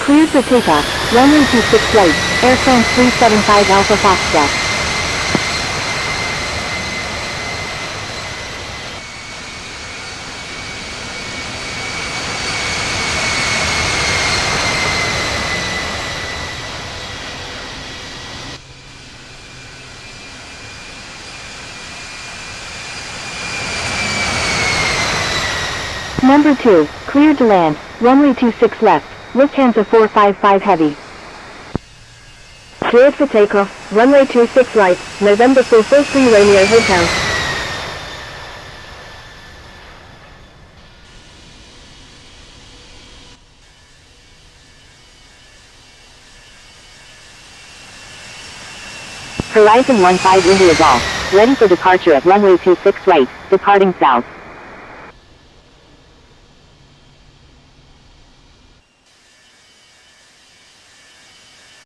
Cleared for takeoff. Runway 26 flight. Air France 375 Alpha Foxtrot. Number 2, cleared to land, runway 26 left, Lufthansa 455 Heavy. Cleared for takeoff, runway 26 right, November 443 Romeo Hotel. Horizon 15 India Golf, ready for departure at runway 26 right, departing south.